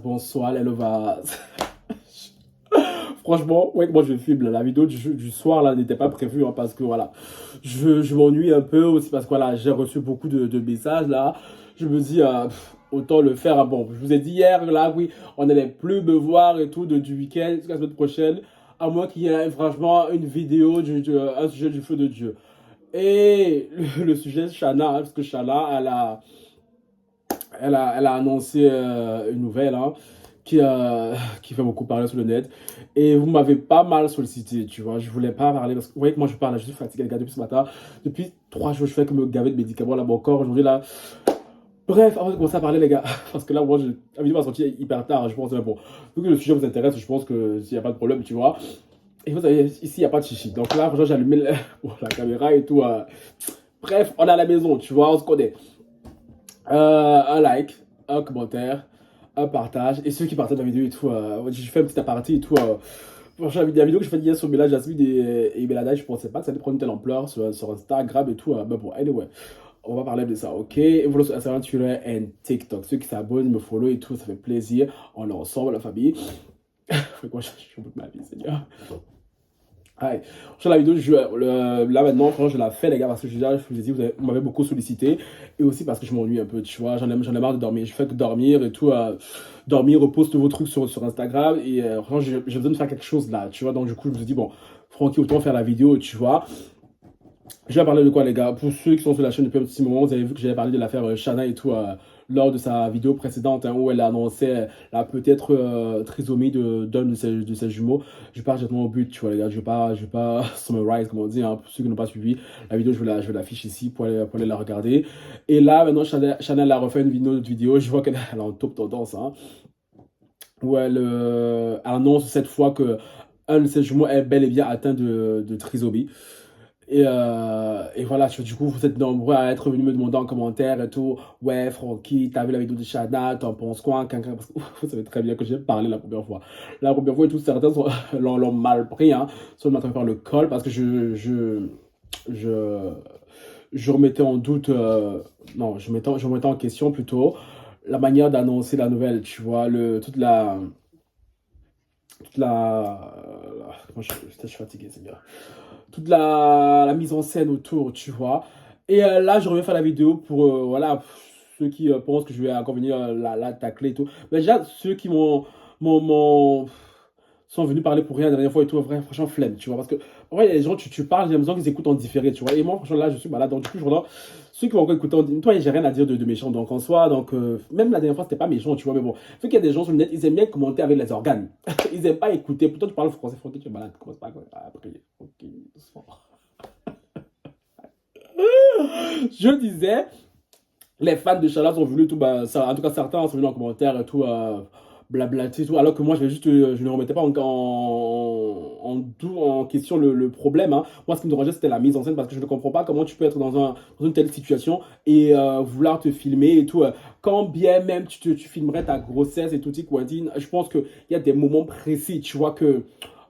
bonsoir, elle va... Franchement, ouais, moi je filme la vidéo du soir là n'était pas prévue hein, parce que voilà, je m'ennuie un peu aussi parce que voilà, j'ai reçu beaucoup de messages là. Je me dis, autant le faire. Ah, bon, je vous ai dit hier là, oui, on n'allait plus me voir et tout du week-end jusqu'à la semaine prochaine, à moins qu'il y ait franchement une vidéo, un sujet du feu de Dieu. Et le sujet Shana, hein, parce que Shana, elle a annoncé une nouvelle hein, qui fait beaucoup parler sur le net. Et vous m'avez pas mal sollicité, tu vois. Je voulais pas parler parce que vous voyez que moi je parle, je suis fatigué les gars depuis ce matin. Depuis 3 jours, je fais que me gaver de médicaments là, mon corps aujourd'hui là. Bref, avant de commencer à parler les gars, parce que là moi la vidéo va sortir hyper tard, je pense. Mais bon, vu que le sujet vous intéresse, je pense que s'il n'y a pas de problème, tu vois. Et vous savez, ici il n'y a pas de chichi. Donc là, j'ai allumé la caméra et tout. Bref, on est à la maison, tu vois, on se connaît. Un like, un commentaire, un partage. Et ceux qui partagent la vidéo et tout, je fais un petit aparté et tout. Franchement, la vidéo que je fais hier sur Mela Jasmine et Belada, je pensais pas que ça allait prendre une telle ampleur sur Instagram et tout. Mais bon, anyway, on va parler de ça, ok? Et voilà sur Instagram, Twitter et TikTok. Ceux qui s'abonnent, me follow et tout, ça fait plaisir. On est ensemble, la famille. Moi, je suis au bout de ma vie, Seigneur. Ouais. Sur la vidéo, là maintenant, quand je la fais, les gars, parce que je vous ai dit, vous m'avez beaucoup sollicité. Et aussi parce que je m'ennuie un peu, tu vois. J'en ai marre de dormir. Je fais que dormir et tout. Dormir, reposte vos trucs sur Instagram. Et franchement, j'ai besoin de faire quelque chose là, tu vois. Donc, du coup, je me suis dit, bon, Francky, autant faire la vidéo, tu vois. Je vais parler de quoi, les gars? Pour ceux qui sont sur la chaîne depuis un petit moment, vous avez vu que j'avais parlé de l'affaire Shana et tout lors de sa vidéo précédente hein, où elle annonçait la peut-être trisomie d'un de ses jumeaux. Je pars directement au but, tu vois, les gars. Je vais pas summarize, comme on dit, hein, pour ceux qui n'ont pas suivi la vidéo, je vais l'afficher ici pour aller la regarder. Et là, maintenant, Shana a refait une autre vidéo. Je vois qu'elle est en top tendance, hein, où elle annonce cette fois que un de ses jumeaux est bel et bien atteint de trisomie. Et voilà, du coup, vous êtes nombreux à être venus me demander en commentaire et tout. Ouais, Francky, t'as vu la vidéo de Shana, t'en penses quoi? Parce que vous savez très bien que j'ai parlé la première fois. La première fois et tout, certains l'ont mal pris, hein. Soit ils m'ont faire le col parce que je, je remettais en doute, non, je remettais en question plutôt la manière d'annoncer la nouvelle, tu vois, je suis fatigué, c'est bien toute la mise en scène autour, tu vois. Et là, je reviens faire la vidéo pour, voilà, ceux qui pensent que je vais encore venir la tacler et tout. Mais déjà, ceux qui m'ont- sont venus parler pour rien la dernière fois et tout, vrai, franchement, flemme, tu vois. Parce que, en vrai, les gens, tu parles, j'ai l'impression qu'ils écoutent en différé, tu vois. Et moi, franchement, là, je suis malade. Donc, du coup, je regarde ceux qui vont encore écouter, toi, j'ai rien à dire de méchant. Donc, en soi, donc, même la dernière fois, c'était pas méchant, tu vois. Mais bon, vu qu'il y a des gens sur le net, ils aiment bien commenter avec les organes. Ils aiment pas écouter. Pourtant, tu parles français, Francky, tu es malade. Commence pas à prier. Ok, doucement. Je disais, les fans de Chala sont venus tout, bah, ça, en tout cas certains sont venus en commentaire et tout, blablater tout, alors que moi je ne remettais pas en question le problème. Hein. Moi ce qui me dérangeait c'était la mise en scène parce que je ne comprends pas comment tu peux être dans une telle situation et vouloir te filmer et tout. Quand bien même tu filmerais ta grossesse et tout, je pense qu'il y a des moments précis, tu vois que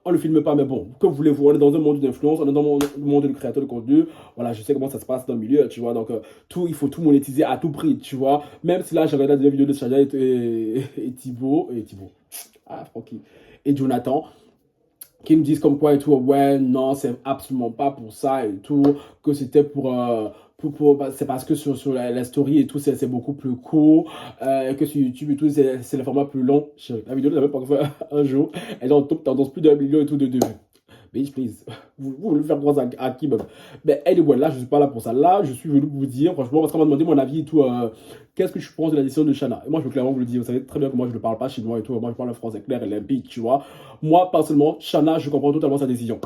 on ne le filme pas, mais bon, que voulez-vous, on est dans un monde d'influence, on est dans le monde du créateur de contenu, voilà, je sais comment ça se passe dans le milieu, tu vois, donc il faut tout monétiser à tout prix, tu vois, même si là, j'ai regardé des vidéos de Shadia et Thibaut, Francky, et Jonathan, qui me disent comme quoi et tout, ouais, non, c'est absolument pas pour ça et tout, que c'était c'est parce que sur la story et tout, c'est beaucoup plus court, que sur YouTube et tout, c'est le format plus long. La vidéo, je l'avais pas fait un jour, elle est en top tendance, plus d'1 million et tout de vues. Bitch, please. Vous voulez faire croire à qui même? Mais anyway, là, je suis pas là pour ça. Là, je suis venu vous dire, franchement, parce qu'on m'a demandé mon avis et tout, qu'est-ce que je pense de la décision de Shana? Et moi, je veux clairement vous le dire. Vous savez très bien que moi, je ne parle pas chinois et tout. Moi, je parle un français clair et limpide, tu vois. Moi, personnellement, Shana, je comprends totalement sa décision.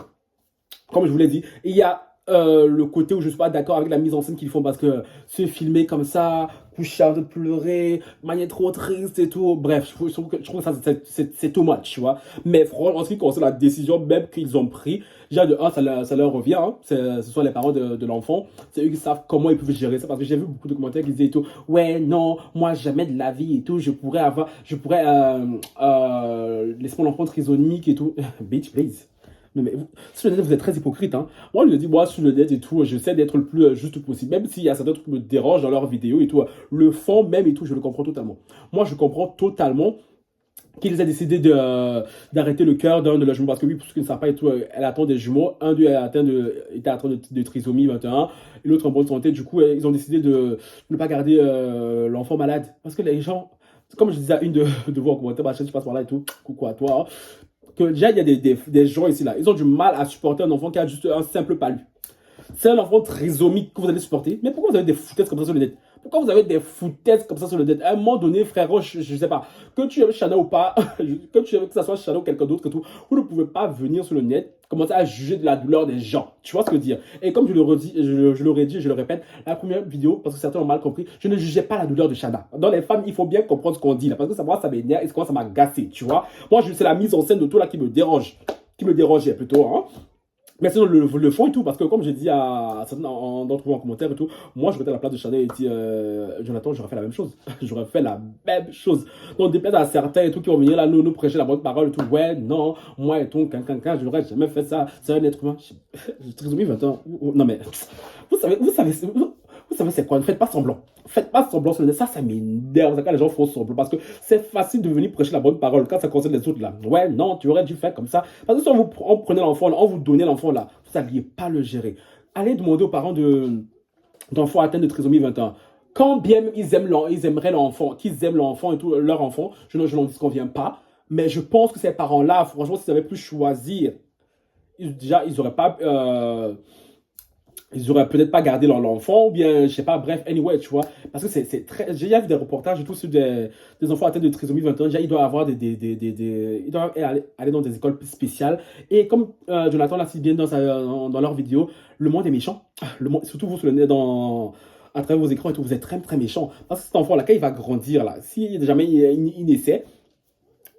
Comme je vous l'ai dit, il y a le côté où je ne suis pas d'accord avec la mise en scène qu'ils font parce que se filmer comme ça, coucher en train de pleurer, manière trop triste et tout, bref, je trouve que ça c'est too much, tu vois. Mais franchement, en ce qui concerne la décision même qu'ils ont pris, déjà de un, ça leur revient, hein, ce sont les parents de l'enfant, c'est eux qui savent comment ils peuvent gérer ça parce que j'ai vu beaucoup de commentaires qui disaient et tout, ouais, non, moi jamais de la vie et tout, je pourrais laisser mon enfant trisomique et tout. Bitch, please. Mais vous, sur le net, vous êtes très hypocrite. Hein. Moi, je le dis, moi, sur le net et tout, j'essaie d'être le plus juste possible. Même s'il y a certains trucs qui me dérangent dans leurs vidéos et tout, le fond même et tout, je le comprends totalement. Moi, je comprends totalement qu'ils aient décidé d'arrêter le cœur d'un de leurs jumeaux. Parce que oui, pour ceux qui ne savent pas et tout, elle attend des jumeaux. Un d'eux était atteint de trisomie 21 et l'autre en bonne santé. Du coup, ils ont décidé de ne pas garder l'enfant malade. Parce que les gens, comme je disais à une de vos commentaires, ma chaîne, je passe par là et tout, coucou à toi, hein, que déjà, il y a des gens ici, là, ils ont du mal à supporter un enfant qui a juste un simple palu. C'est un enfant trisomique que vous allez supporter. Mais pourquoi vous avez des foutaises comme ça sur le net? Pourquoi vous avez des foutaises comme ça sur le net? À un moment donné, frérot, je sais pas, que tu aimes Chana ou pas, que tu aimes que ça soit Chana ou quelqu'un d'autre que tout, vous ne pouvez pas venir sur le net commencer à juger de la douleur des gens. Tu vois ce que je veux dire? Et comme je le redis, je l'aurais dit, je le répète, la première vidéo, parce que certains ont mal compris, je ne jugeais pas la douleur de Chana. Dans les femmes, il faut bien comprendre ce qu'on dit là, parce que ça, moi, ça m'énerve et ça m'a gâcé, tu vois? Moi, c'est la mise en scène de tout là qui me dérange, qui me dérangeait plutôt, hein. Mais sinon, le fond et tout, parce que comme j'ai dit à certains d'entre vous en commentaire et tout, moi, je mettais à la place de Chanel et dit, Jonathan, j'aurais fait la même chose. J'aurais fait la même chose. Donc, déplaise à certains et tout qui vont venir là, nous prêcher la bonne parole et tout. Ouais, non, moi et tout, je n'aurais jamais fait ça. C'est un être humain. J'ai trisomie 20 ans. Non, mais, vous savez c'est quoi? Ne faites pas semblant. Faites pas semblant sur le net. Ça m'énerve. Quand les gens font semblant. Parce que c'est facile de venir prêcher la bonne parole quand ça concerne les autres là. Ouais, non, tu aurais dû faire comme ça. Parce que si on prenait l'enfant, on vous donnait l'enfant là, vous n'alliez pas le gérer. Allez demander aux parents d'enfants atteints de trisomie 21. Quand bien même ils aimeraient l'enfant, qu'ils aiment l'enfant et tout, leur enfant, je n'en disconviens pas. Mais je pense que ces parents-là, franchement, s'ils avaient pu choisir, déjà, ils n'auraient pas. Ils auraient peut-être pas gardé l'enfant, ou bien, je sais pas, bref, anyway, tu vois. Parce que c'est très. J'ai déjà vu des reportages et tout sur des enfants atteints de trisomie 21. Déjà, ils doivent avoir ils doivent aller dans des écoles spéciales. Et comme Jonathan l'a si bien dans leur vidéo, le monde est méchant. Le monde, surtout vous, sur le net, à travers vos écrans et tout, vous êtes très, très méchant. Parce que cet enfant-là, quand il va grandir, là, si jamais il naissait,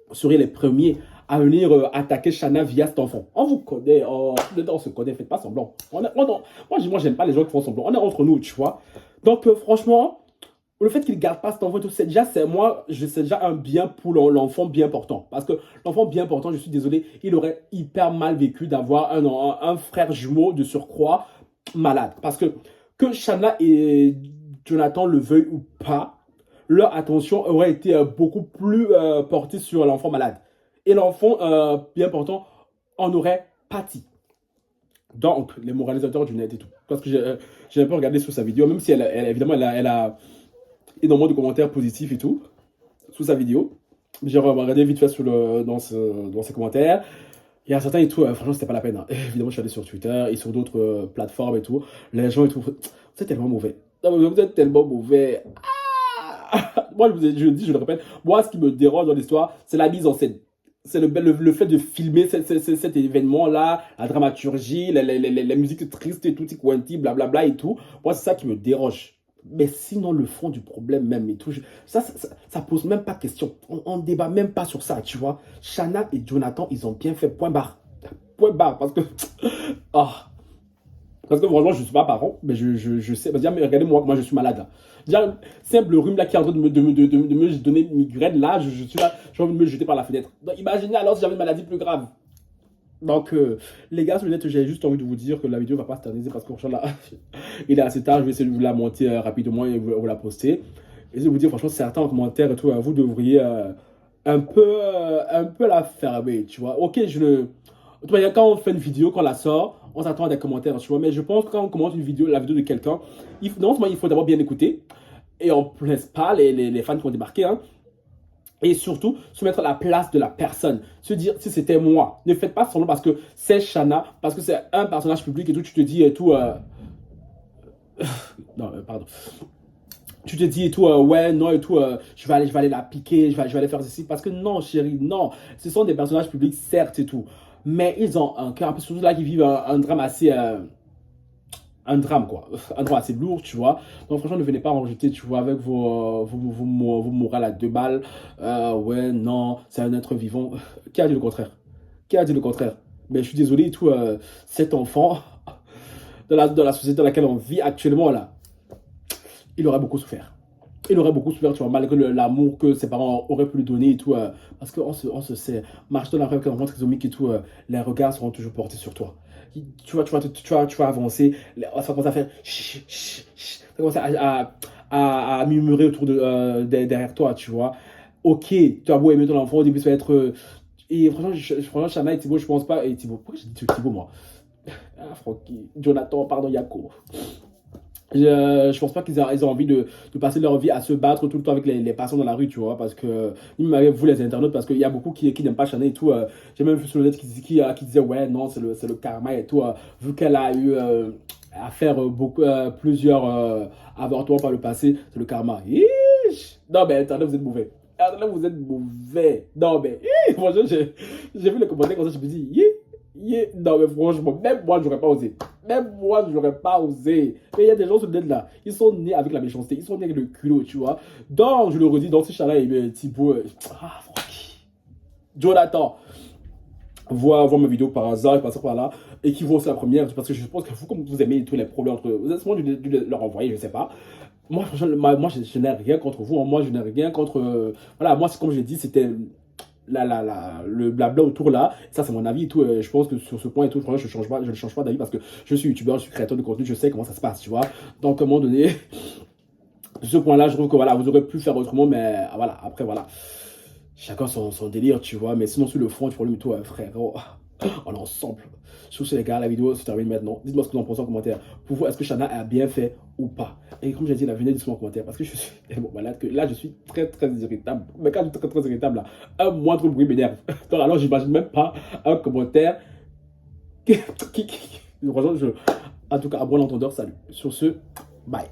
vous seriez les premiers à venir attaquer Chana via cet enfant. On vous connaît, on se connaît, faites pas semblant. Moi, j'aime pas les gens qui font semblant. On est entre nous, tu vois. Donc, franchement, le fait qu'il ne garde pas cet enfant, c'est déjà un bien pour l'enfant bien portant. Parce que l'enfant bien portant, je suis désolé, il aurait hyper mal vécu d'avoir un frère jumeau de surcroît malade. Parce que Chana et Jonathan le veuillent ou pas, leur attention aurait été beaucoup plus portée sur l'enfant malade. Et l'enfant, bien portant, en aurait pâti. Donc, les moralisateurs du net et tout. Parce que j'ai un peu regardé sur sa vidéo, même si évidemment, elle a énormément de commentaires positifs et tout, sous sa vidéo. J'ai regardé vite fait dans ses commentaires. Il y a certains et tout, franchement, c'était pas la peine. Hein. Évidemment, je suis allé sur Twitter et sur d'autres plateformes et tout. Les gens et tout, vous êtes tellement mauvais. Non, mais vous êtes tellement mauvais. Moi, je le répète, moi, ce qui me dérange dans l'histoire, c'est la mise en scène. C'est le fait de filmer cet événement-là, la dramaturgie, les musiques tristes et tout, quanti, blablabla et tout. Moi, c'est ça qui me dérange. Mais sinon, le fond du problème même et tout, ça pose même pas de question. On débat même pas sur ça, tu vois. Chana et Jonathan, ils ont bien fait, point barre. Point barre, parce que... Ah. Parce que franchement, je ne suis pas parent, mais je sais. Déjà, mais regardez, moi, je suis malade là. Déjà, simple rhume là qui est en train de me donner une migraine là, je suis là, j'ai envie de me jeter par la fenêtre. Donc, imaginez alors si j'avais une maladie plus grave. Donc, les gars, sur le net, j'ai juste envie de vous dire que la vidéo va pas se terminer parce que franchement, là, il est assez tard. Je vais essayer de vous la monter rapidement et vous la poster. Et je vais vous dire, franchement, certains en commentaire et tout, vous devriez un peu la fermer, tu vois. Ok, quand on fait une vidéo, quand on la sort, on s'attend à des commentaires, tu vois. Mais je pense que quand on commente la vidéo de quelqu'un, non seulement il faut d'abord bien écouter, et on ne laisse pas les fans qui ont débarqué, hein. Et surtout, se mettre à la place de la personne. Se dire, si c'était moi, ne faites pas semblant parce que c'est Chana, parce que c'est un personnage public et tout, tu te dis et tout... non, pardon. Tu te dis et tout, ouais, non et tout, je vais aller la piquer, je vais aller faire ceci. Parce que non, chérie, non. Ce sont des personnages publics, certes et tout. Mais ils ont un cœur, surtout là qui vivent un drame assez... un drame, quoi. Un drame assez lourd, tu vois. Donc, franchement, ne venez pas en rejeter, tu vois, avec vos morales à 2 balles. Ouais, non, c'est un être vivant. Qui a dit le contraire? Qui a dit le contraire? Mais je suis désolé et tout, cet enfant, dans la société dans laquelle on vit actuellement, là, il aurait beaucoup souffert. Il aurait beaucoup souffert, tu vois, malgré l'amour que ses parents auraient pu lui donner et tout. Parce qu'on se sait, marche dans la rue avec un enfant trisomique et tout, les regards seront toujours portés sur toi. Tu vas avancer, ça va commencer à faire chut, chut, chut, ça va commencer à murmurer autour derrière toi, tu vois. ok, tu as beau aimer ton enfant, au début, ça va être. Et franchement, franchement, Shana et Thibaut, je pense pas. Et Thibaut, pourquoi j'ai dit Thibaut, moi? Ah, Francky, Jonathan, pardon, Yako. Je pense pas ils ont envie de passer leur vie à se battre tout le temps avec les passants dans la rue, tu vois, parce que, même avec vous les internautes, parce qu'il y a beaucoup qui n'aiment pas Chanel et tout. J'ai même vu sur le net qui disait, ouais, non, c'est le karma et tout, vu qu'elle a eu à faire plusieurs avortements par le passé, c'est le karma. Non, mais attendez, vous êtes mauvais. Attendez, vous êtes mauvais. Non, mais, franchement, j'ai vu les commentaires comme ça, je me dis, non, mais franchement, même moi, j'aurais pas osé. Même moi, je n'aurais pas osé. Mais il y a des gens sur le net là, ils sont nés avec la méchanceté, ils sont nés avec le culot, tu vois. Donc, je le redis, donc si Chara et Thibaut, Francky, Jonathan, voit ma vidéo par hasard, il passe par là, et qui voit aussi la première, parce que je pense que vous, comme vous aimez tous les problèmes entre vous, êtes sûrement dû leur envoyer, je sais pas. Moi, franchement, je n'ai rien contre vous, moi, je n'ai rien contre. Voilà, moi, c'est comme j'ai dit, c'était le blabla autour là, ça c'est mon avis et tout, je pense que sur ce point et tout, franchement, je ne change pas d'avis parce que je suis youtubeur, je suis créateur de contenu, je sais comment ça se passe, tu vois. Donc à un moment donné, ce point là, je trouve que voilà, vous aurez pu faire autrement, mais voilà, après voilà, chacun son délire, tu vois, mais sinon sur le fond, tu prends le tout, frérot, on est ensemble. Sur ce les gars, la vidéo se termine maintenant. Dites-moi ce que vous en pensez en commentaire. Pour vous, est-ce que Shana a bien fait ou pas? Et comme j'ai dit, venez dites-moi en commentaire parce que je suis. Bon, voilà, là, je suis très très irritable. Mais quand je suis très très irritable, là, un moindre bruit m'énerve. Donc, alors, j'imagine même pas un commentaire qui. En tout cas, à bon entendeur, salut. Sur ce, bye.